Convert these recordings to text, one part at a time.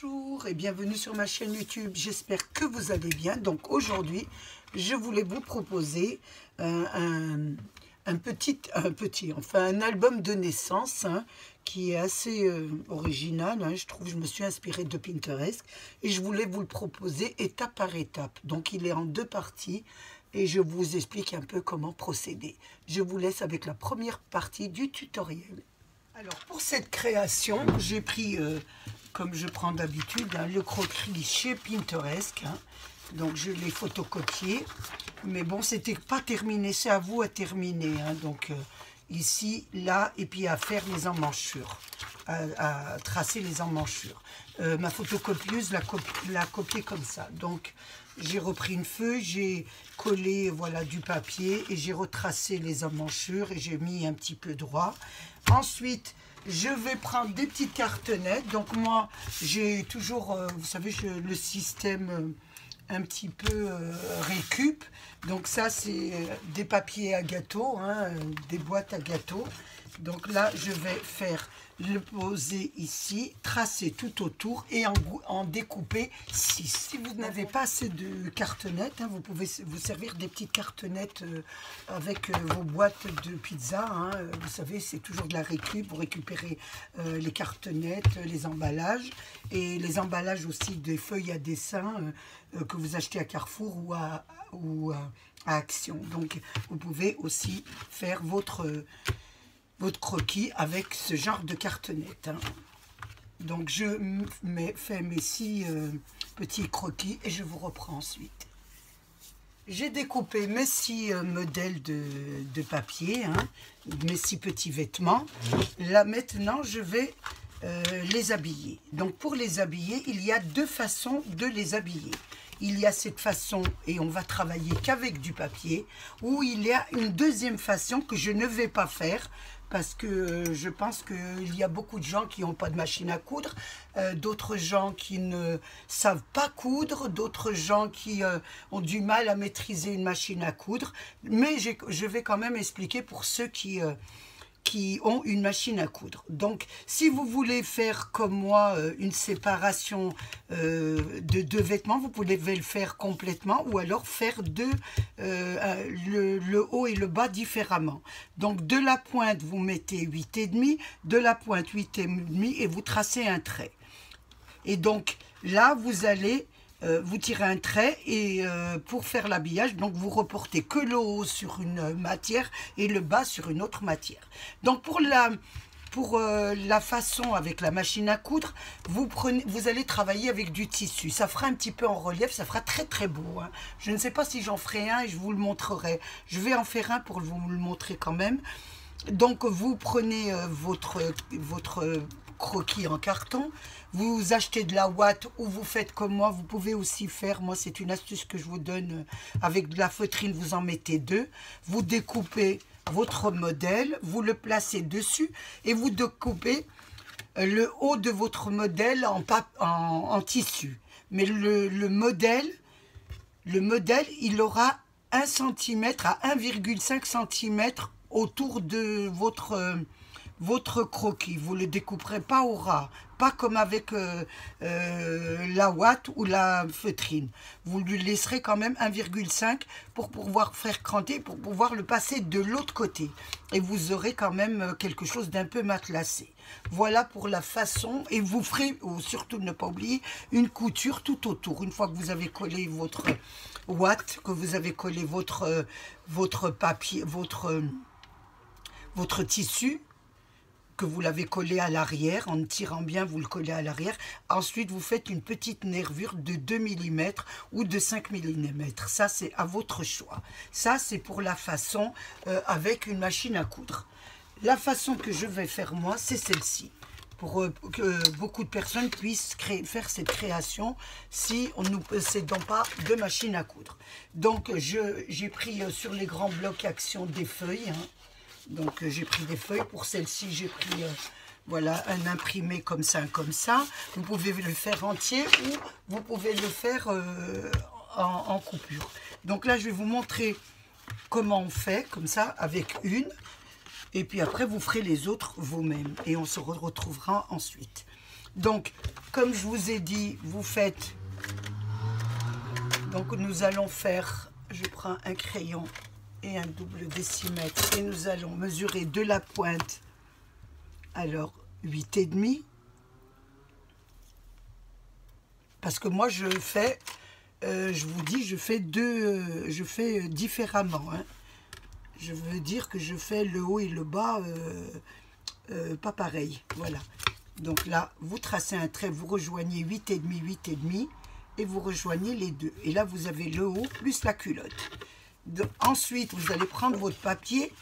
Bonjour et bienvenue sur ma chaîne YouTube, j'espère que vous allez bien. Donc aujourd'hui, je voulais vous proposer un album de naissance qui est assez original. Je trouve, je me suis inspirée de Pinterest et je voulais vous le proposer étape par étape. Donc il est en deux parties et je vous explique un peu comment procéder. Je vous laisse avec la première partie du tutoriel. Alors pour cette création, j'ai pris, comme je prends d'habitude, le croquis chez Pinterest. Donc je l'ai photocopié. Mais bon, c'était pas terminé, c'est à vous à terminer. Donc ici, là, et puis à faire les emmanchures, à tracer les emmanchures. Ma photocopieuse l'a copié comme ça. Donc j'ai repris une feuille, j'ai collé voilà, du papier et j'ai retracé les emmanchures et j'ai mis un petit peu droit. Ensuite, je vais prendre des petites cartonnettes. Donc moi, j'ai toujours, vous savez, le système un petit peu récup. Donc ça, c'est des papiers à gâteau, des boîtes à gâteau. Donc là, je vais le poser ici, tracer tout autour et en découper 6. Si vous n'avez pas assez de cartonnettes, vous pouvez vous servir des petites cartonnettes avec vos boîtes de pizza. Vous savez, c'est toujours de la récup. Vous récupérez les cartonnettes, les emballages et les emballages aussi des feuilles à dessin que vous achetez à Carrefour ou à Action. Donc, vous pouvez aussi faire votre croquis avec ce genre de cartonnette. Donc je fais mes 6 petits croquis et je vous reprends ensuite. J'ai découpé mes 6 modèles de papier, mes 6 petits vêtements. Là maintenant je vais les habiller. Donc pour les habiller, il y a 2 façons de les habiller. Il y a cette façon, et on va travailler qu'avec du papier, ou il y a une deuxième façon que je ne vais pas faire, parce que je pense qu'il y a beaucoup de gens qui n'ont pas de machine à coudre, d'autres gens qui ne savent pas coudre, d'autres gens qui ont du mal à maîtriser une machine à coudre, mais je vais quand même expliquer pour ceux qui ont une machine à coudre. Donc, si vous voulez faire comme moi une séparation de 2 vêtements, vous pouvez le faire complètement ou alors faire le haut et le bas différemment. Donc, de la pointe, vous mettez 8,5, de la pointe 8,5 et vous tracez un trait. Et donc, là, vous allez... vous tirez un trait et pour faire l'habillage, donc vous reportez que le haut sur une matière et le bas sur une autre matière. Donc pour la façon avec la machine à coudre, vous allez travailler avec du tissu. Ça fera un petit peu en relief, ça fera très très beau. Je ne sais pas si j'en ferai un et je vous le montrerai. Je vais en faire un pour vous le montrer quand même. Donc vous prenez votre croquis en carton, vous achetez de la ouate ou vous faites comme moi, vous pouvez aussi faire, moi c'est une astuce que je vous donne, avec de la feutrine, vous en mettez 2, vous découpez votre modèle, vous le placez dessus et vous découpez le haut de votre modèle en tissu. Mais le modèle, il aura 1 cm à 1,5 cm autour de votre croquis. Vous ne le découperez pas au ras, pas comme avec la ouate ou la feutrine. Vous lui laisserez quand même 1,5 pour pouvoir faire cranter, pour pouvoir le passer de l'autre côté. Et vous aurez quand même quelque chose d'un peu matelassé. Voilà pour la façon. Et vous ferez, surtout ne pas oublier, une couture tout autour. Une fois que vous avez collé votre ouate, que vous avez collé votre papier, votre tissu, que vous l'avez collé à l'arrière, en tirant bien, vous le collez à l'arrière. Ensuite, vous faites une petite nervure de 2 mm ou de 5 mm. Ça, c'est à votre choix. Ça, c'est pour la façon avec une machine à coudre. La façon que je vais faire moi, c'est celle-ci. Pour que beaucoup de personnes puissent faire cette création si on ne possédons pas de machine à coudre. Donc, j'ai pris sur les grands blocs Action des feuilles, Donc j'ai pris des feuilles. Pour celle-ci, j'ai pris voilà, un imprimé comme ça, comme ça. Vous pouvez le faire entier ou vous pouvez le faire en coupure. Donc là, je vais vous montrer comment on fait, comme ça, avec une. Et puis après, vous ferez les autres vous-même. Et on se retrouvera ensuite. Donc, comme je vous ai dit, vous faites. Donc nous allons faire, je prends un crayon et un double décimètre et nous allons mesurer de la pointe, alors 8,5. Parce que moi je fais, je vous dis, je fais différemment. Hein. Je veux dire que je fais le haut et le bas pas pareil. Voilà. Donc là, vous tracez un trait, vous rejoignez 8,5, 8,5 et vous rejoignez les deux. Et là, vous avez le haut plus la culotte. Donc, ensuite, vous allez prendre votre papier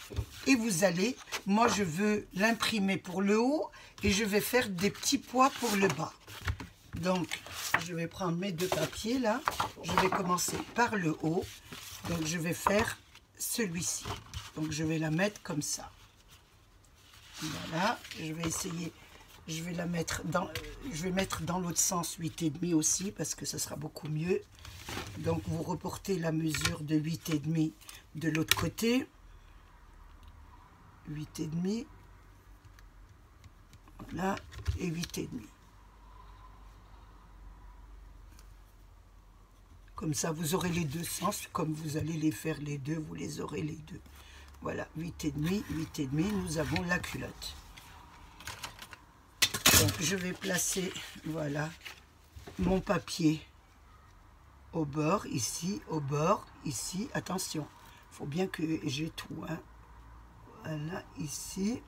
et vous allez, moi je veux l'imprimer pour le haut et je vais faire des petits pois pour le bas. Donc, je vais prendre mes deux papiers là. Je vais commencer par le haut. Donc, je vais faire celui-ci. Donc, je vais la mettre comme ça. Voilà. Je vais essayer. Je vais la mettre dans. Je vais mettre dans l'autre sens 8,5 aussi parce que ce sera beaucoup mieux. Donc, vous reportez la mesure de 8,5 de l'autre côté. 8,5. Voilà. Et 8,5. Comme ça, vous aurez les deux sens. Comme vous allez les faire les deux, vous les aurez les deux. Voilà, 8,5, 8,5, nous avons la culotte. Donc, je vais placer, voilà, mon papier au bord, ici, au bord, ici. Attention, il faut bien que j'ai tout. Hein. Voilà, ici.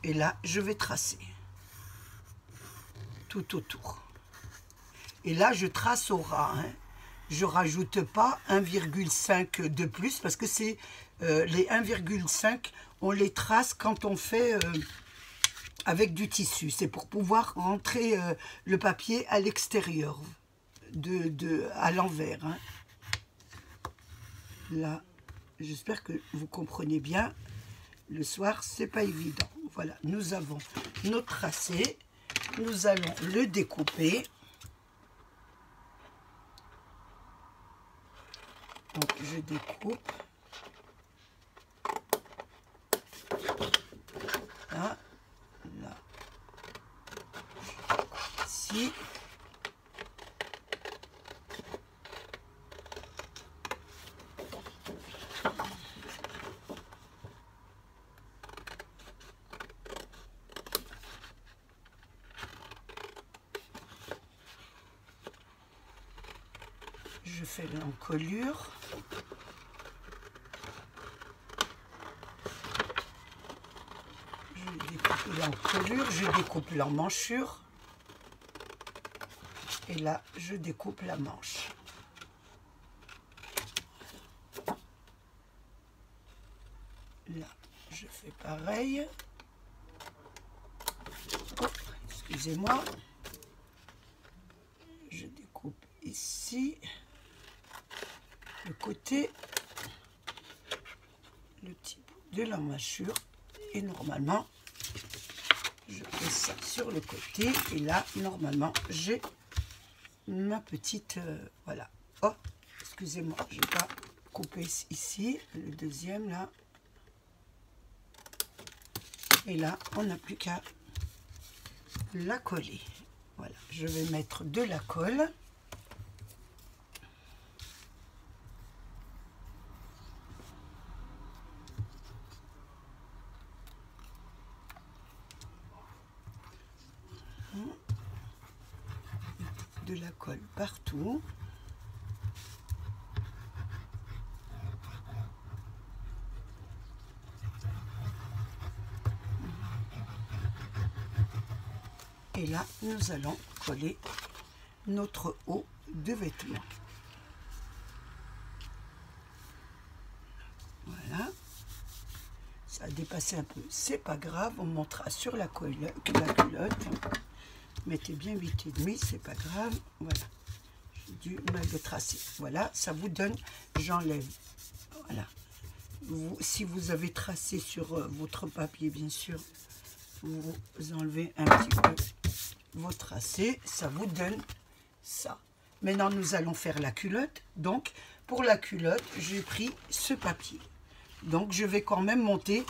Et là, je vais tracer. Tout autour. Et là, je trace au ras. Hein. Je ne rajoute pas 1,5 de plus parce que c'est les 1,5, on les trace quand on fait avec du tissu. C'est pour pouvoir rentrer le papier à l'extérieur, à l'envers. Hein. Là, j'espère que vous comprenez bien. Le soir, c'est pas évident. Voilà, nous avons notre tracé. Nous allons le découper. Donc, je découpe. Là, là. Ici. Je fais l'encolure. Je découpe l'encolure, je découpe l'emmanchure. Et là, je découpe la manche. Là, je fais pareil. Oh, excusez-moi. Je découpe ici. Le côté, le petit bout de l'emmanchure. Et normalement, je fais ça sur le côté. Et là, normalement, j'ai ma petite... voilà. Oh, excusez-moi, je n'ai pas coupé ici. Le deuxième, là. Et là, on n'a plus qu'à la coller. Voilà, je vais mettre de la colle. De la colle partout. Et là, nous allons coller notre haut de vêtement. Voilà. Ça a dépassé un peu, c'est pas grave, on montera sur la culotte. Mettez bien 8,5, c'est pas grave. Voilà, j'ai du mal de tracer. Voilà, ça vous donne, j'enlève. Voilà. Si vous avez tracé sur votre papier, bien sûr, vous enlevez un petit peu vos tracés, ça vous donne ça. Maintenant, nous allons faire la culotte. Donc, pour la culotte, j'ai pris ce papier. Donc, je vais quand même monter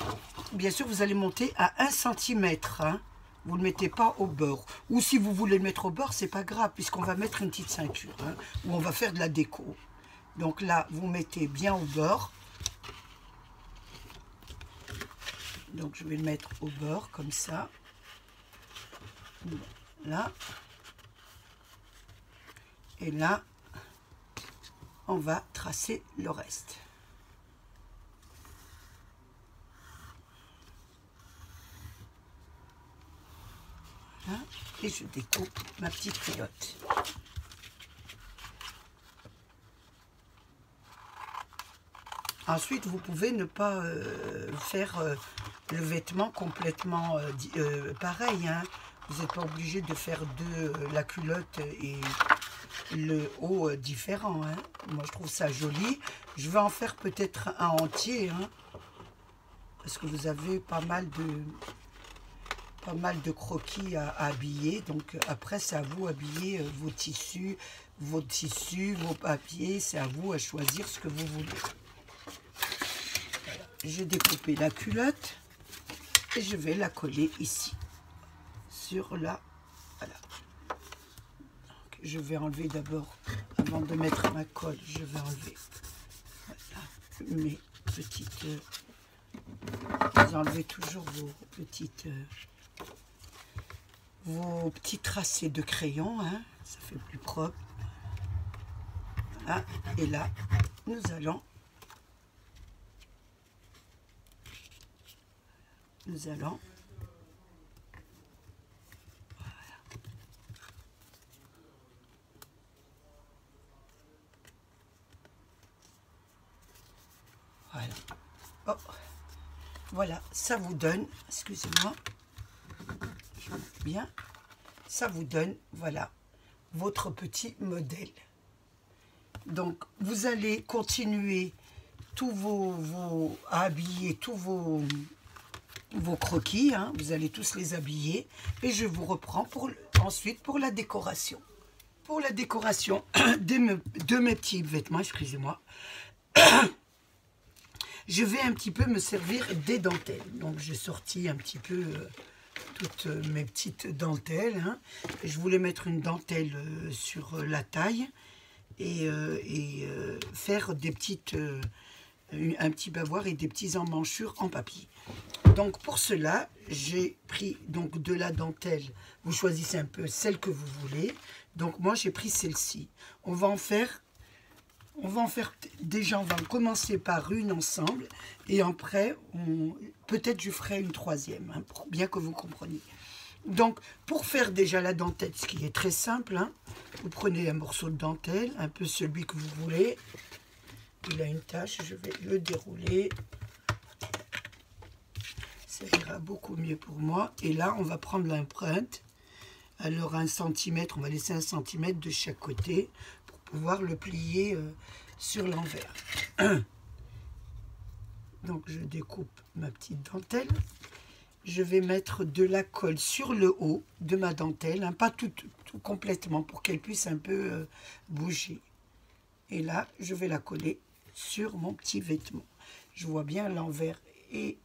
bien sûr, vous allez monter à 1 cm. Hein. Vous ne le mettez pas au bord. Ou si vous voulez le mettre au bord, c'est pas grave, puisqu'on va mettre une petite ceinture, hein, où on va faire de la déco. Donc là, vous mettez bien au bord. Donc je vais le mettre au bord, comme ça. Là. Et là, on va tracer le reste. Voilà. Et je découpe ma petite culotte. Ensuite, vous pouvez ne pas faire le vêtement complètement pareil. Hein. Vous n'êtes pas obligé de faire la culotte et le haut différent. Hein. Moi, je trouve ça joli. Je vais en faire peut-être un entier. Hein, parce que vous avez pas mal de croquis à habiller. Donc, après, c'est à vous d'habiller vos tissus, vos papiers. C'est à vous à choisir ce que vous voulez. J'ai découpé la culotte et je vais la coller ici sur la voilà. Donc, je vais enlever d'abord, avant de mettre ma colle, je vais enlever voilà, mes petites vous enlevez toujours vos petits tracés de crayon, hein, ça fait plus propre. Voilà. Et là nous allons voilà. Oh. Voilà, ça vous donne, excusez-moi, bien, ça vous donne, voilà, votre petit modèle. Donc, vous allez continuer à habiller tous vos croquis, hein, vous allez tous les habiller, et je vous reprends ensuite pour la décoration. Pour la décoration de mes petits vêtements, excusez-moi, je vais un petit peu me servir des dentelles. Donc, j'ai sorti un petit peu toutes mes petites dentelles. Hein. Je voulais mettre une dentelle sur la taille et faire des petites, un petit bavoir et des petits emmanchures en papier. Donc, pour cela, j'ai pris donc de la dentelle. Vous choisissez un peu celle que vous voulez. Donc, moi, j'ai pris celle-ci. On va en faire déjà, on va commencer par une ensemble et après, peut-être je ferai une troisième, hein, pour bien que vous compreniez. Donc, pour faire déjà la dentelle, ce qui est très simple, hein, vous prenez un morceau de dentelle, un peu celui que vous voulez. Il a une tache, je vais le dérouler. Ça ira beaucoup mieux pour moi. Et là, on va prendre l'empreinte. Alors, 1 cm, on va laisser 1 cm de chaque côté pour pouvoir le plier sur l'envers. Donc, je découpe ma petite dentelle. Je vais mettre de la colle sur le haut de ma dentelle, hein, pas tout complètement, pour qu'elle puisse un peu bouger. Et là, je vais la coller sur mon petit vêtement. Je vois bien l'envers et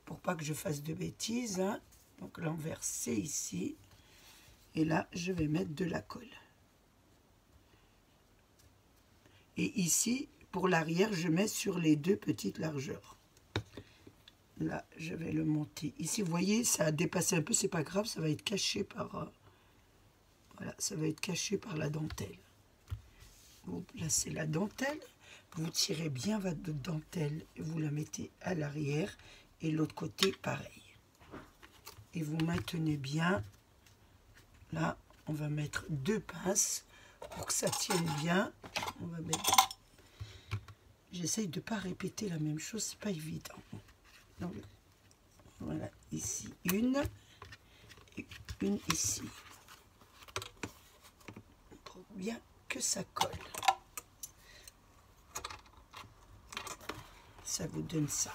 pour pas que je fasse de bêtises, hein, donc l'envers c'est ici. Et là, je vais mettre de la colle. Et ici, pour l'arrière, je mets sur les deux petites largeurs. Là, je vais le monter. Ici, vous voyez, ça a dépassé un peu, c'est pas grave, ça va être caché par... voilà, ça va être caché par la dentelle. Vous placez la dentelle, vous tirez bien votre dentelle, et vous la mettez à l'arrière, et l'autre côté, pareil. Et vous maintenez bien. Là, on va mettre 2 pinces pour que ça tienne bien. On va mettre... J'essaye de ne pas répéter la même chose, c'est pas évident. Donc, voilà, ici une et une ici. Pour bien que ça colle. Ça vous donne ça.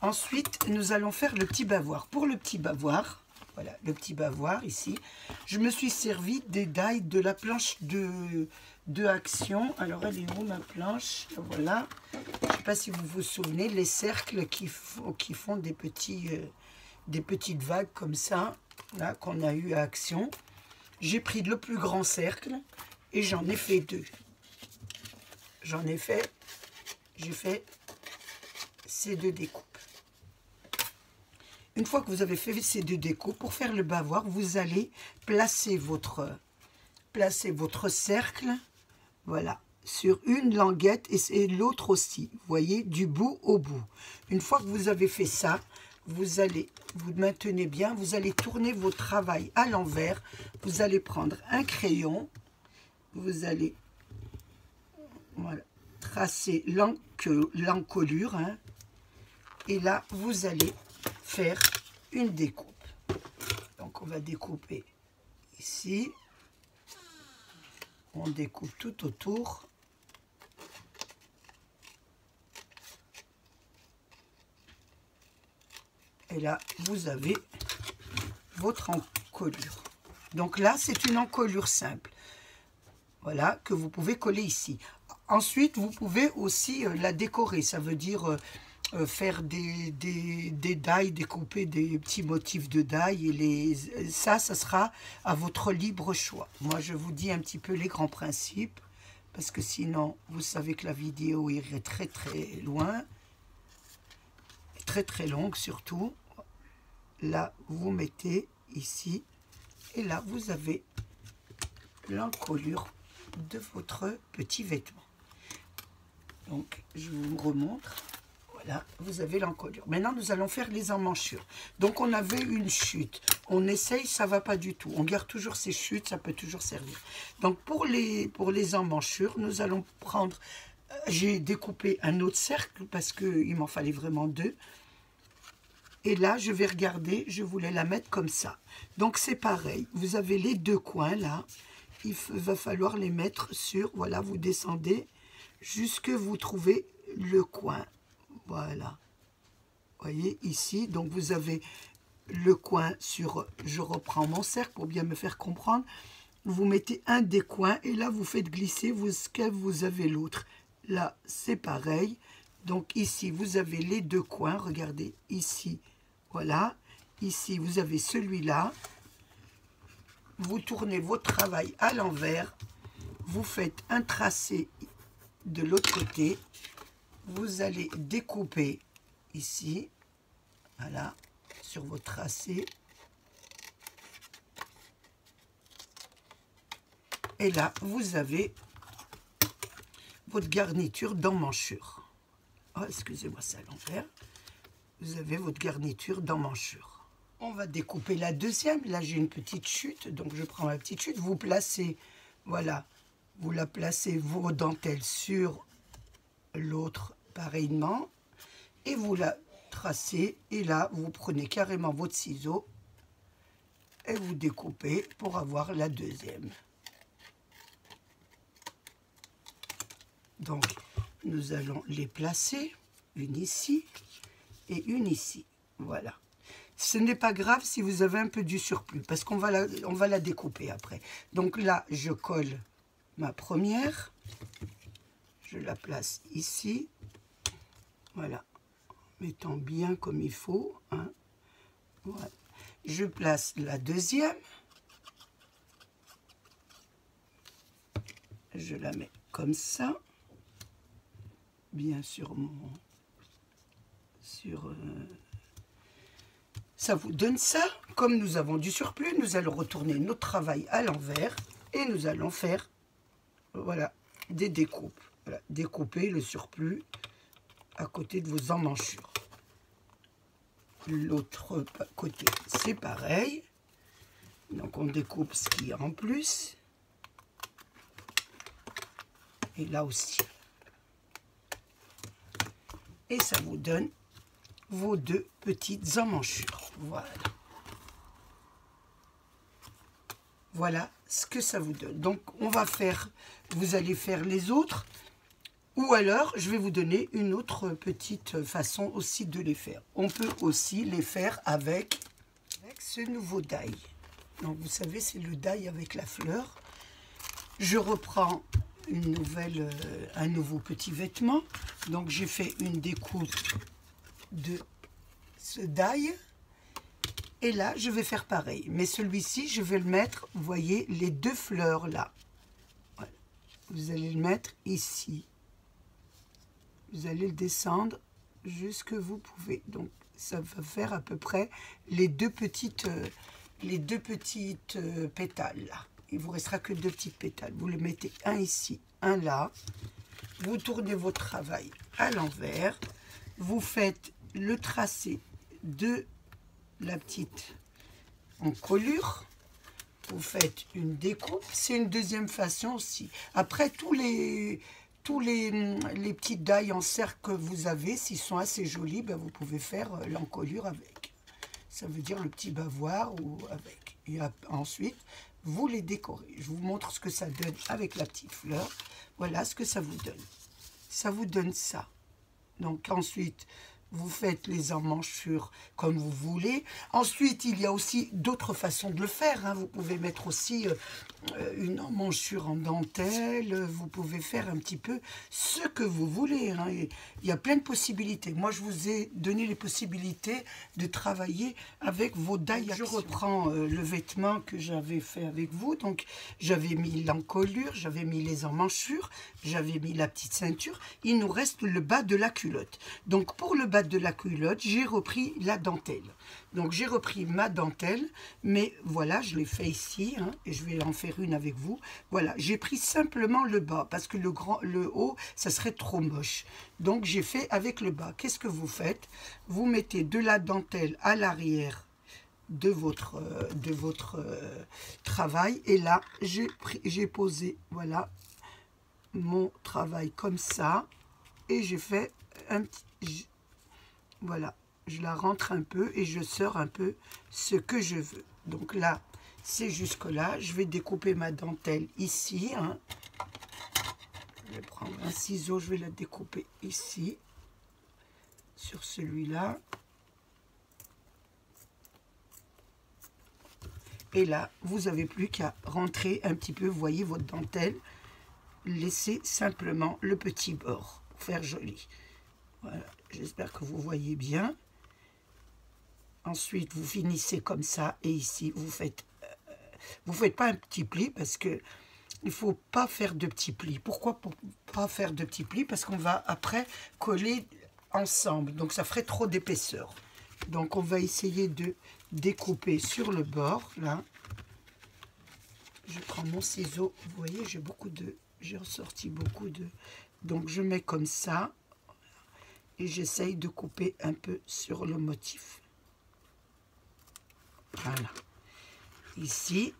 Ensuite, nous allons faire le petit bavoir. Pour le petit bavoir, Voilà, le petit bavoir ici. Je me suis servi des die de la planche de Action. Alors, elle est où ma planche? Voilà. Je ne sais pas si vous vous souvenez, les cercles qui font des petites vagues comme ça, là, qu'on a eu à Action. J'ai pris le plus grand cercle et j'en ai fait 2. J'ai fait ces 2 découpes. Une fois que vous avez fait ces 2 découpes, pour faire le bavoir, vous allez placer votre cercle, voilà, sur une languette et l'autre aussi, vous voyez, du bout au bout. Une fois que vous avez fait ça, vous maintenez bien, vous allez tourner votre travail à l'envers, vous allez prendre un crayon, vous allez, voilà, tracer l'encolure, hein, et là, vous allez faire une découpe. Donc on va découper ici, on découpe tout autour, et là vous avez votre encolure. Donc là c'est une encolure simple, voilà, que vous pouvez coller ici. Ensuite vous pouvez aussi la décorer, ça veut dire faire des die, découper des petits motifs de die, et ça sera à votre libre choix. Moi je vous dis un petit peu les grands principes, parce que sinon vous savez que la vidéo irait très loin, très longue surtout. Là vous mettez ici, et là vous avez l'encolure de votre petit vêtement. Donc je vous remontre. Voilà, vous avez l'encolure. Maintenant, nous allons faire les emmanchures. Donc, on avait une chute. On essaye, ça ne va pas du tout. On garde toujours ces chutes, ça peut toujours servir. Donc, pour les emmanchures, nous allons prendre... J'ai découpé un autre cercle parce qu'il m'en fallait vraiment 2. Et là, je vais regarder, je voulais la mettre comme ça. Donc, c'est pareil. Vous avez les 2 coins, là. Il va falloir les mettre sur... Voilà, vous descendez jusque vous trouvez le coin. Voilà, voyez ici, donc vous avez le coin sur, je reprends mon cercle pour bien me faire comprendre, vous mettez un des coins et là vous faites glisser, vous avez l'autre, là c'est pareil, donc ici vous avez les 2 coins, regardez ici, voilà, ici vous avez celui-là, vous tournez votre travail à l'envers, vous faites un tracé de l'autre côté, vous allez découper ici, voilà, sur votre tracé. Et là, vous avez votre garniture d'emmanchure. Oh, excusez-moi, c'est à l'envers. Vous avez votre garniture d'emmanchure. On va découper la deuxième. Là, j'ai une petite chute, donc je prends ma petite chute. Vous placez, voilà, vous la placez vos dentelles sur l'autre pareillement et vous la tracez et là vous prenez carrément votre ciseau et vous découpez pour avoir la deuxième. Donc nous allons les placer, une ici et une ici, voilà. Ce n'est pas grave si vous avez un peu du surplus parce qu'on va la découper après. Donc là je colle ma première, je la place ici, voilà, mettant bien comme il faut, hein. Voilà. Je place la deuxième, je la mets comme ça, bien sur ça vous donne ça. Comme nous avons du surplus, nous allons retourner notre travail à l'envers et nous allons faire, voilà, des découpes. Voilà, découper le surplus à côté de vos emmanchures. L'autre côté, c'est pareil. Donc, on découpe ce qu'il y a en plus. Et là aussi. Et ça vous donne vos 2 petites emmanchures. Voilà. Voilà ce que ça vous donne. Donc, on va faire, vous allez faire les autres. Ou alors, je vais vous donner une autre petite façon aussi de les faire. On peut aussi les faire avec ce nouveau die. Donc vous savez, c'est le die avec la fleur. Je reprends un nouveau petit vêtement. Donc j'ai fait une découpe de ce die. Et là, je vais faire pareil. Mais celui-ci, je vais le mettre, vous voyez, les deux fleurs là. Voilà. Vous allez le mettre ici. Vous allez le descendre jusque vous pouvez. Donc ça va faire à peu près les deux petites pétales là. Il vous restera que deux petites pétales. Vous le mettez un ici, un là. Vous tournez votre travail à l'envers. Vous faites le tracé de la petite encolure. Vous faites une découpe. C'est une deuxième façon aussi. Après, tous les petits die en cercle que vous avez, s'ils sont assez jolis, ben vous pouvez faire l'encolure avec. Ça veut dire le petit bavoir ou avec. Et ensuite, vous les décorez. Je vous montre ce que ça donne avec la petite fleur. Voilà ce que ça vous donne. Ça vous donne ça. Donc ensuite, vous faites les emmanchures comme vous voulez. Ensuite, il y a aussi d'autres façons de le faire, hein. Vous pouvez mettre aussi une emmanchure en dentelle. Vous pouvez faire un petit peu ce que vous voulez, hein. Il y a plein de possibilités. Moi, je vous ai donné les possibilités de travailler avec vos die. Je reprends le vêtement que j'avais fait avec vous. Donc, j'avais mis l'encolure, j'avais mis les emmanchures, j'avais mis la petite ceinture. Il nous reste le bas de la culotte. Donc, pour le bas de la culotte, j'ai repris la dentelle. Donc j'ai repris ma dentelle, mais voilà, je l'ai fait ici, hein, et je vais en faire une avec vous. Voilà, j'ai pris simplement le bas, parce que le haut, ça serait trop moche. Donc j'ai fait avec le bas. Qu'est-ce que vous faites? Vous mettez de la dentelle à l'arrière de votre travail, et là, j'ai posé, voilà, mon travail comme ça, et j'ai fait un petit... Voilà, je la rentre un peu et je sors un peu ce que je veux. Donc là, c'est jusque là. Je vais découper ma dentelle ici, hein. Je vais prendre un ciseau, je vais la découper ici, sur celui-là. Et là, vous n'avez plus qu'à rentrer un petit peu, vous voyez, votre dentelle. Laissez simplement le petit bord pour faire joli. Voilà, j'espère que vous voyez bien. Ensuite, vous finissez comme ça. Et ici, vous faites pas un petit pli parce que il ne faut pas faire de petits plis. Pourquoi pas faire de petits plis? Parce qu'on va après coller ensemble. Donc, ça ferait trop d'épaisseur. Donc, on va essayer de découper sur le bord, là. Je prends mon ciseau. Vous voyez, j'ai ressorti beaucoup de... Donc, je mets comme ça. Et j'essaye de couper un peu sur le motif. Voilà. Ici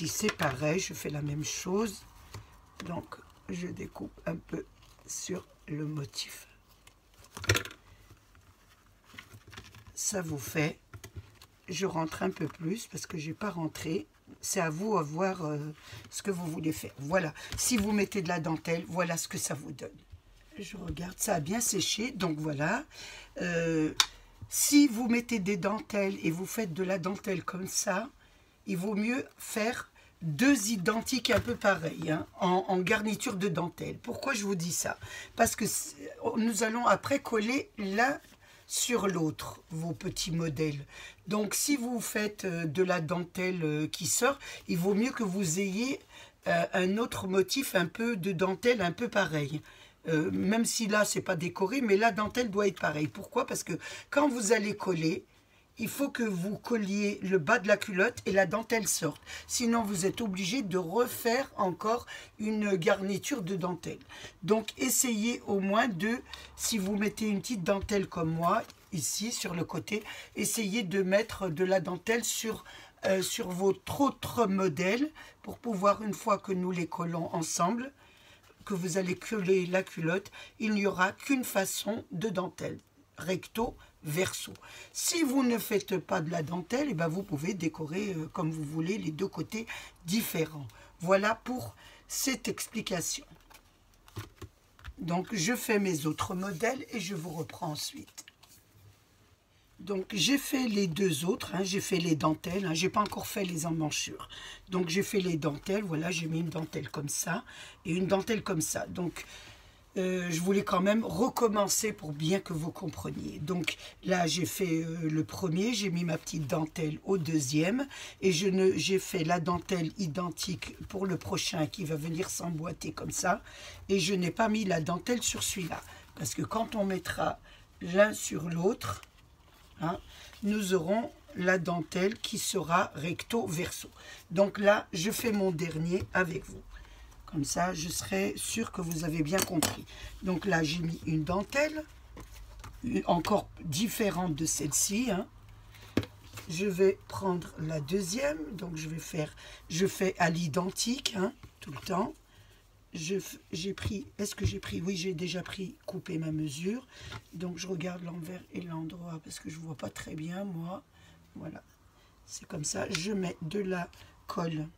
c'est pareil, je fais la même chose. Donc, je découpe un peu sur le motif. Ça vous fait... Je rentre un peu plus parce que je n'ai pas rentré. C'est à vous à voir ce que vous voulez faire. Voilà. Si vous mettez de la dentelle, voilà ce que ça vous donne. Je regarde, ça a bien séché, donc voilà. Si vous mettez des dentelles et vous faites de la dentelle comme ça, il vaut mieux faire deux identiques un peu pareils, hein, en garniture de dentelle. Pourquoi je vous dis ça? Parce que nous allons après coller l'un sur l'autre, vos petits modèles. Donc si vous faites de la dentelle qui sort, il vaut mieux que vous ayez un autre motif, un peu de dentelle un peu pareil. Même si là, c'est pas décoré, mais la dentelle doit être pareille. Pourquoi? Parce que quand vous allez coller, il faut que vous colliez le bas de la culotte et la dentelle sorte. Sinon, vous êtes obligé de refaire encore une garniture de dentelle. Donc, essayez au moins si vous mettez une petite dentelle comme moi, ici, sur le côté, essayez de mettre de la dentelle sur votre autre modèle pour pouvoir, une fois que nous les collons ensemble, que vous allez coller la culotte, il n'y aura qu'une façon de dentelle, recto, verso. Si vous ne faites pas de la dentelle, eh ben vous pouvez décorer comme vous voulez les deux côtés différents. Voilà pour cette explication. Donc je fais mes autres modèles et je vous reprends ensuite. Donc j'ai fait les deux autres, hein, j'ai fait les dentelles, hein, j'ai pas encore fait les emmanchures. Donc j'ai fait les dentelles, voilà, j'ai mis une dentelle comme ça et une dentelle comme ça. Donc je voulais quand même recommencer pour bien que vous compreniez. Donc là j'ai fait le premier, j'ai mis ma petite dentelle au deuxième et j'ai fait la dentelle identique pour le prochain qui va venir s'emboîter comme ça. Et je n'ai pas mis la dentelle sur celui-là parce que quand on mettra l'un sur l'autre, hein, nous aurons la dentelle qui sera recto verso. Donc là je fais mon dernier avec vous. Comme ça, je serai sûre que vous avez bien compris. Donc là, j'ai mis une dentelle, encore différente de celle-ci. Hein. Je vais prendre la deuxième. Donc je fais à l'identique, hein, tout le temps. J'ai pris, est-ce que j'ai pris? Oui, j'ai déjà pris, couper ma mesure. Donc je regarde l'envers et l'endroit parce que je ne vois pas très bien, moi. Voilà, c'est comme ça. Je mets de la colle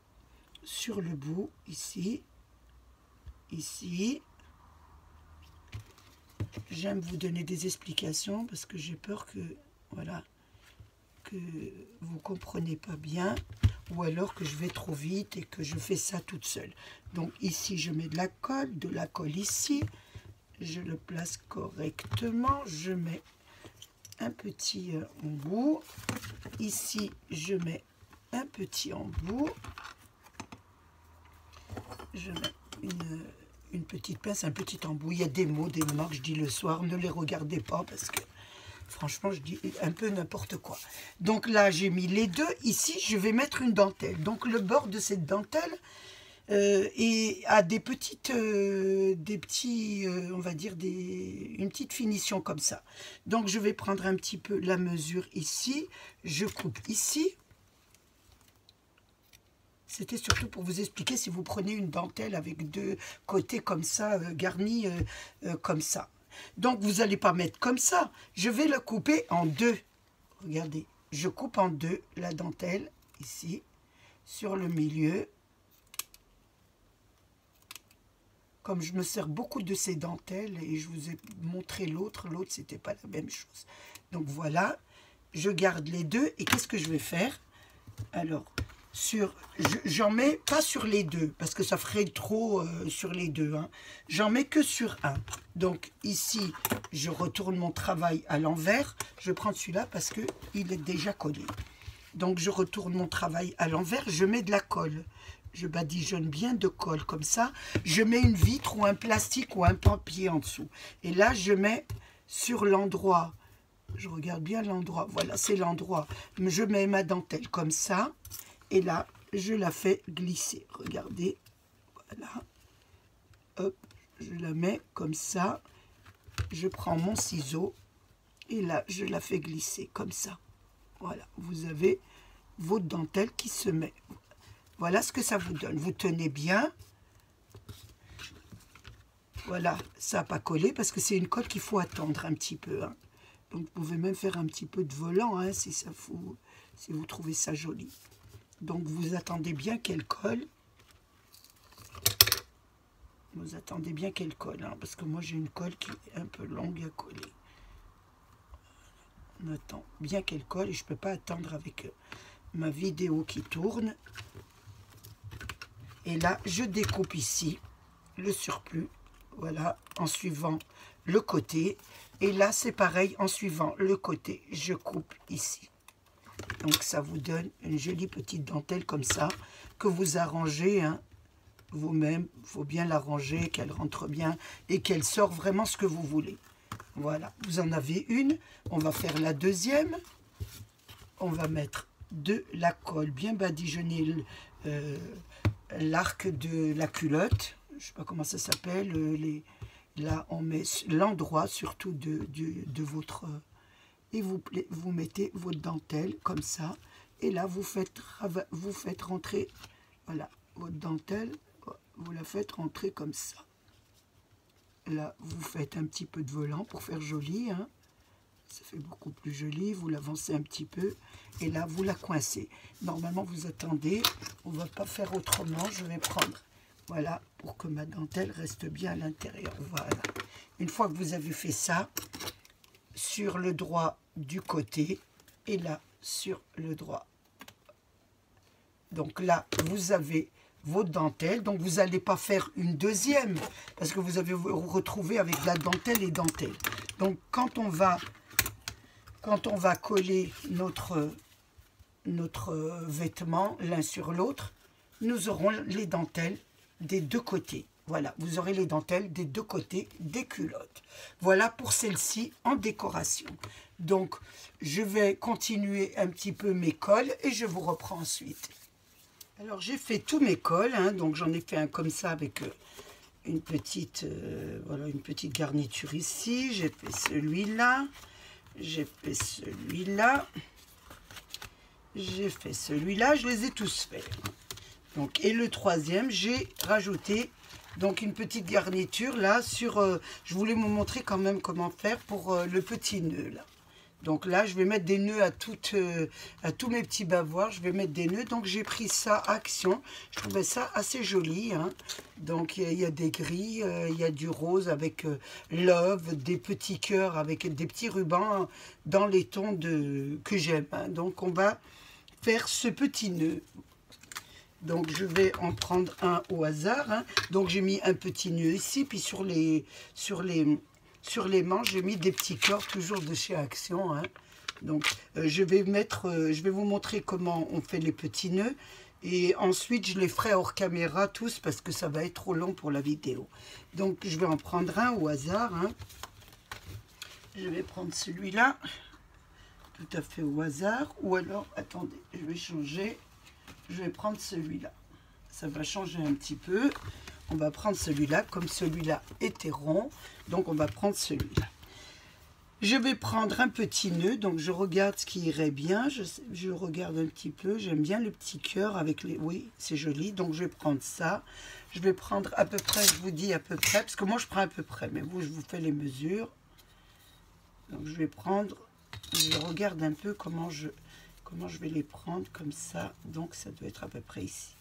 sur le bout, ici. Ici, j'aime vous donner des explications parce que j'ai peur que, voilà, que vous ne compreniez pas bien ou alors que je vais trop vite et que je fais ça toute seule. Donc ici, je mets de la colle ici, je le place correctement, je mets un petit embout, ici, je mets un petit embout, je mets une petite pince, un petit embout. Il y a des mots, des marques, je dis le soir, ne les regardez pas parce que franchement, je dis un peu n'importe quoi. Donc là, j'ai mis les deux. Ici, je vais mettre une dentelle. Donc le bord de cette dentelle a des petites, on va dire, une petite finition comme ça. Donc je vais prendre un petit peu la mesure ici. Je coupe ici. C'était surtout pour vous expliquer si vous prenez une dentelle avec deux côtés comme ça, garnis comme ça. Donc, vous n'allez pas mettre comme ça. Je vais la couper en deux. Regardez, je coupe en deux la dentelle, ici, sur le milieu. Comme je me sers beaucoup de ces dentelles et je vous ai montré l'autre, c'était pas la même chose. Donc, voilà, je garde les deux et qu'est-ce que je vais faire? Alors, j'en mets pas sur les deux parce que ça ferait trop sur les deux, hein. J'en mets que sur un. Donc ici je retourne mon travail à l'envers. Je vais prendre celui-là parce que il est déjà collé. Donc je retourne mon travail à l'envers, je mets de la colle, je badigeonne bien de colle comme ça. Je mets une vitre ou un plastique ou un papier en dessous et là je mets sur l'endroit, je regarde bien l'endroit, voilà, c'est l'endroit, je mets ma dentelle comme ça. Et là, je la fais glisser. Regardez, voilà. Hop, je la mets comme ça. Je prends mon ciseau et là, je la fais glisser comme ça. Voilà, vous avez votre dentelle qui se met. Voilà ce que ça vous donne. Vous tenez bien. Voilà, ça n'a pas collé parce que c'est une colle qu'il faut attendre un petit peu. Hein. Donc, vous pouvez même faire un petit peu de volant hein, si vous trouvez ça joli. Donc, vous attendez bien qu'elle colle. Vous attendez bien qu'elle colle, hein, parce que moi, j'ai une colle qui est un peu longue à coller. On attend bien qu'elle colle et je ne peux pas attendre avec ma vidéo qui tourne. Et là, je découpe ici le surplus, voilà, en suivant le côté. Et là, c'est pareil, en suivant le côté, je coupe ici. Donc ça vous donne une jolie petite dentelle comme ça, que vous arrangez hein, vous-même. Il faut bien l'arranger, qu'elle rentre bien et qu'elle sort vraiment ce que vous voulez. Voilà, vous en avez une. On va faire la deuxième. On va mettre de la colle, bien badigeonner l'arc de la culotte. Je ne sais pas comment ça s'appelle. Là, on met l'endroit surtout de votre... Et vous mettez votre dentelle comme ça. Et là, vous faites rentrer, voilà, votre dentelle, vous la faites rentrer comme ça. Là, vous faites un petit peu de volant pour faire joli. Hein. Ça fait beaucoup plus joli. Vous l'avancez un petit peu. Et là, vous la coincez. Normalement, vous attendez. On ne va pas faire autrement. Je vais prendre, voilà, pour que ma dentelle reste bien à l'intérieur. Voilà. Une fois que vous avez fait ça, sur le droit du côté et là sur le droit. Donc là, vous avez votre dentelle. Donc vous n'allez pas faire une deuxième parce que vous avez vous retrouvé avec la dentelle et dentelle. Donc quand on va coller notre vêtement l'un sur l'autre, nous aurons les dentelles des deux côtés. Voilà, vous aurez les dentelles des deux côtés des culottes. Voilà pour celle-ci en décoration. Donc, je vais continuer un petit peu mes cols et je vous reprends ensuite. Alors, j'ai fait tous mes cols, hein, donc j'en ai fait un comme ça avec une petite, voilà, une petite garniture ici. J'ai fait celui-là, j'ai fait celui-là, j'ai fait celui-là, je les ai tous faits. Donc, et le troisième, j'ai rajouté donc une petite garniture là sur, je voulais vous montrer quand même comment faire pour le petit nœud là. Donc là, je vais mettre des nœuds à tous mes petits bavoirs, je vais mettre des nœuds. Donc j'ai pris ça Action, je trouvais ça assez joli, hein. Donc il y a des gris, il y a du rose avec love, des petits cœurs avec des petits rubans dans les tons que j'aime, hein. Donc on va faire ce petit nœud. Donc je vais en prendre un au hasard, hein. Donc j'ai mis un petit nœud ici, puis sur les manches, j'ai mis des petits cœurs, toujours de chez Action, hein. Donc je vais vous montrer comment on fait les petits nœuds. Et ensuite, je les ferai hors caméra tous, parce que ça va être trop long pour la vidéo. Donc je vais en prendre un au hasard, hein. Je vais prendre celui-là, tout à fait au hasard. Ou alors, attendez, je vais changer. Je vais prendre celui-là. Ça va changer un petit peu. On va prendre celui-là, comme celui-là était rond. Donc, on va prendre celui-là. Je vais prendre un petit nœud. Donc, je regarde ce qui irait bien. Je regarde un petit peu. J'aime bien le petit cœur avec les... Oui, c'est joli. Donc, je vais prendre ça. Je vais prendre à peu près, je vous dis à peu près. Parce que moi, je prends à peu près. Mais vous, je vous fais les mesures. Donc, je vais prendre... Je regarde un peu comment je vais les prendre comme ça. Donc ça doit être à peu près ici.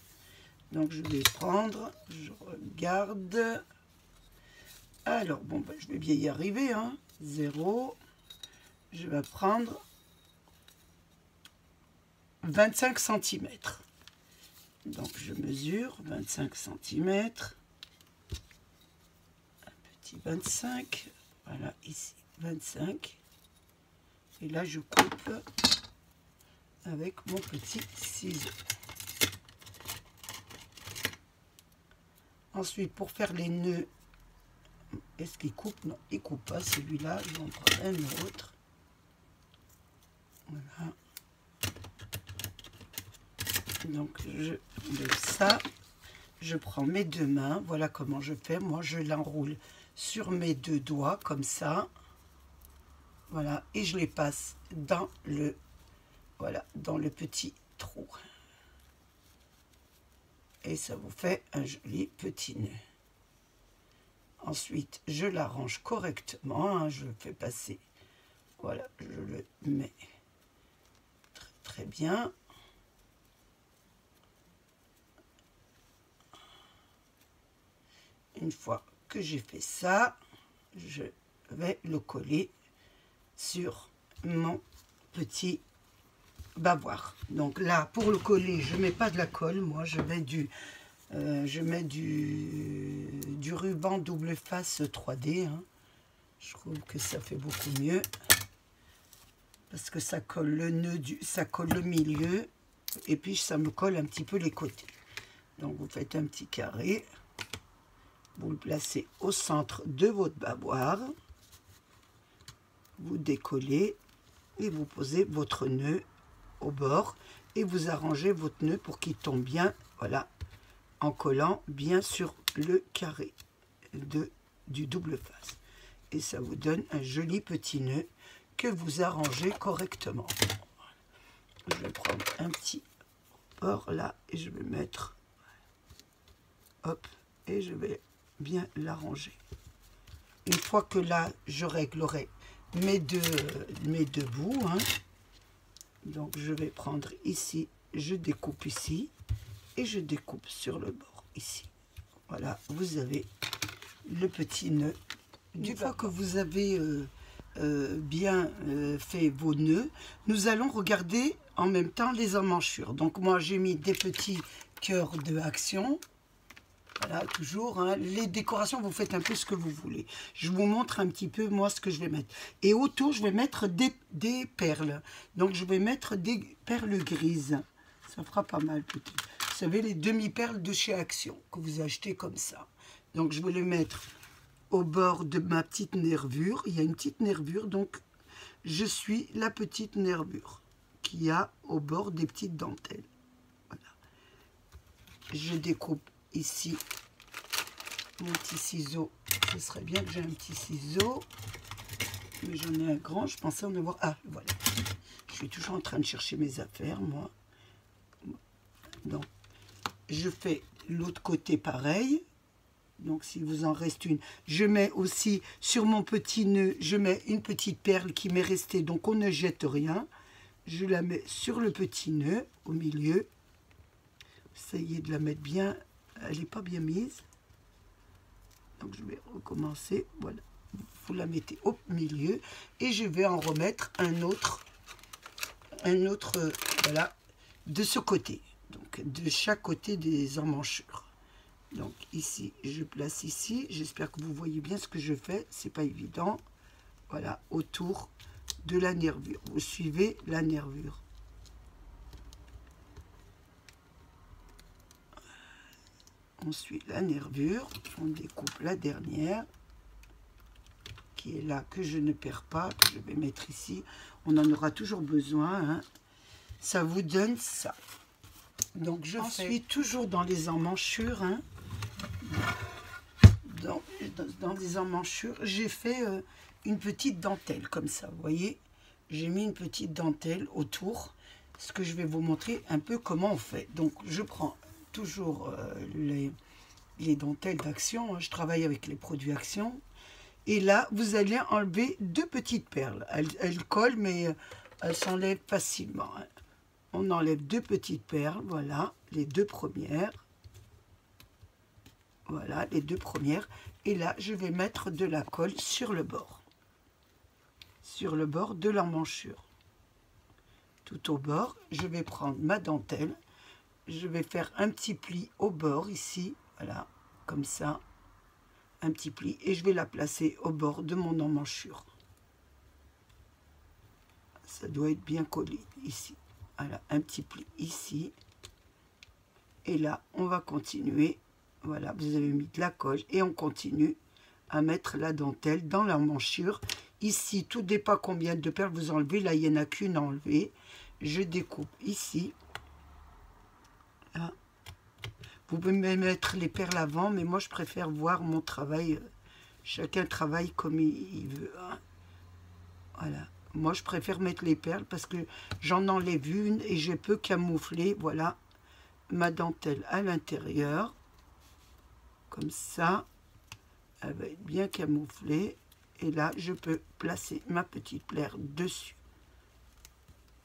Donc je vais prendre, je regarde. Alors bon, ben, je vais bien y arriver, hein. 0. Je vais prendre 25 cm. Donc je mesure 25 cm. Un petit 25. Voilà, ici 25. Et là je coupe avec mon petit ciseau. Ensuite, pour faire les nœuds, est-ce qu'il coupe? Non, il coupe pas celui-là. Je vais en prendre un autre. Voilà. Donc, je lève ça. Je prends mes deux mains. Voilà comment je fais. Moi, je l'enroule sur mes deux doigts, comme ça. Voilà. Et je les passe dans le... Voilà, dans le petit trou. Et ça vous fait un joli petit nœud. Ensuite, je l'arrange correctement, hein, je le fais passer. Voilà, je le mets très, très bien. Une fois que j'ai fait ça, je vais le coller sur mon petit bavoir. Donc là, pour le coller, je mets pas de la colle, moi je mets du ruban double face 3D, hein. Je trouve que ça fait beaucoup mieux parce que ça colle le nœud, ça colle le milieu et puis ça me colle un petit peu les côtés. Donc vous faites un petit carré, vous le placez au centre de votre bavoir, vous décollez et vous posez votre nœud au bord et vous arrangez votre nœud pour qu'il tombe bien, voilà, en collant bien sur le carré du double face. Et ça vous donne un joli petit nœud que vous arrangez correctement. Je vais prendre un petit bord là et je vais mettre, hop, et je vais bien l'arranger. Une fois que là, je réglerai mes deux bouts, hein. Donc je vais prendre ici, je découpe ici et je découpe sur le bord ici. Voilà, vous avez le petit nœud. Une fois que vous avez bien fait vos nœuds, nous allons regarder en même temps les emmanchures. Donc moi j'ai mis des petits cœurs de action. Voilà, toujours, hein. Les décorations, vous faites un peu ce que vous voulez. Je vous montre un petit peu, moi, ce que je vais mettre. Et autour, je vais mettre des perles. Donc, je vais mettre des perles grises. Ça fera pas mal, peut-être. Vous savez, les demi-perles de chez Action, que vous achetez comme ça. Donc, je vais les mettre au bord de ma petite nervure. Il y a une petite nervure, donc, je suis la petite nervure qu'il y a au bord des petites dentelles. Voilà. Je découpe ici mon petit ciseau. Ce serait bien que j'ai un petit ciseau, mais j'en ai un grand. Je pensais en avoir. Ah, voilà. Je suis toujours en train de chercher mes affaires, moi. Donc, je fais l'autre côté pareil. Donc, s'il vous en reste une, je mets aussi sur mon petit nœud, je mets une petite perle qui m'est restée. Donc, on ne jette rien. Je la mets sur le petit nœud au milieu. Essayez de la mettre bien. Elle n'est pas bien mise. Donc, je vais recommencer. Voilà. Vous la mettez au milieu. Et je vais en remettre un autre, voilà, de ce côté. Donc, de chaque côté des emmanchures. Donc, ici, je place ici. J'espère que vous voyez bien ce que je fais. C'est pas évident. Voilà, autour de la nervure. Vous suivez la nervure. On suit la nervure, on découpe la dernière, qui est là, que je ne perds pas, que je vais mettre ici. On en aura toujours besoin, hein. Ça vous donne ça. Donc je suis toujours dans les emmanchures, hein. Dans les emmanchures, j'ai fait une petite dentelle, comme ça, vous voyez. J'ai mis une petite dentelle autour, ce que je vais vous montrer un peu comment on fait. Donc je prends toujours les dentelles d'Action, hein. Je travaille avec les produits Action. Et là, vous allez enlever deux petites perles. Elles collent, mais elles s'enlèvent facilement, hein. On enlève deux petites perles, voilà, les deux premières. Voilà, les deux premières. Et là, je vais mettre de la colle sur le bord. Sur le bord de l'emmanchure. Tout au bord, je vais prendre ma dentelle. Je vais faire un petit pli au bord ici, voilà, comme ça, un petit pli, et je vais la placer au bord de mon emmanchure. Ça doit être bien collé ici, voilà, un petit pli ici, et là, on va continuer, voilà, vous avez mis de la colle, et on continue à mettre la dentelle dans l'emmanchure. Ici, tout dépend combien de perles vous enlevez, là, il n'y en a qu'une à enlever. Je découpe ici. Là. Vous pouvez mettre les perles avant, mais moi je préfère voir mon travail. Chacun travaille comme il veut, hein. Voilà. Moi je préfère mettre les perles parce que j'en enlève une et je peux camoufler, voilà, ma dentelle à l'intérieur. Comme ça, elle va être bien camouflée. Et là, je peux placer ma petite perle dessus.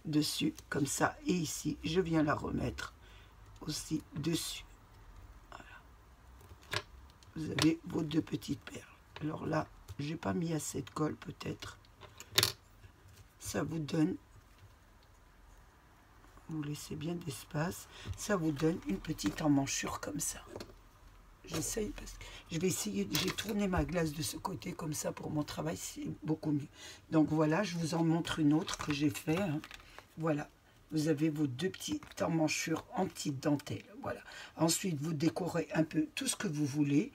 Dessus, comme ça. Et ici, je viens la remettre aussi dessus. Voilà. Vous avez vos deux petites perles. Alors là, j'ai pas mis assez de colle peut-être. Ça vous donne, vous laissez bien d'espace, ça vous donne une petite emmanchure comme ça. J'essaye parce que je vais essayer, j'ai tourné ma glace de ce côté comme ça pour mon travail, c'est beaucoup mieux. Donc voilà, je vous en montre une autre que j'ai fait, hein. Voilà. Vous avez vos deux petites emmanchures en petite dentelle. Voilà. Ensuite, vous décorez un peu tout ce que vous voulez.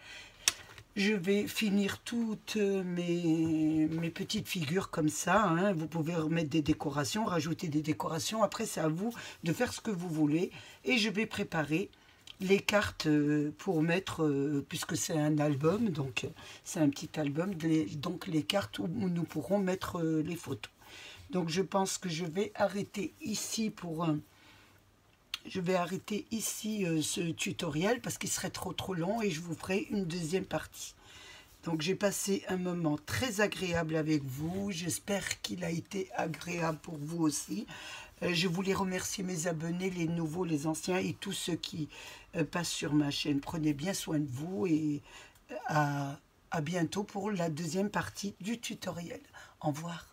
Je vais finir toutes mes petites figures comme ça, hein. Vous pouvez remettre des décorations, rajouter des décorations. Après, c'est à vous de faire ce que vous voulez. Et je vais préparer les cartes pour mettre, puisque c'est un album, donc c'est un petit album, donc les cartes où nous pourrons mettre les photos. Donc je pense que je vais arrêter ici pour... je vais arrêter ici ce tutoriel parce qu'il serait trop long et je vous ferai une deuxième partie. Donc j'ai passé un moment très agréable avec vous. J'espère qu'il a été agréable pour vous aussi. Je voulais remercier mes abonnés, les nouveaux, les anciens et tous ceux qui passent sur ma chaîne. Prenez bien soin de vous et à à bientôt pour la deuxième partie du tutoriel. Au revoir.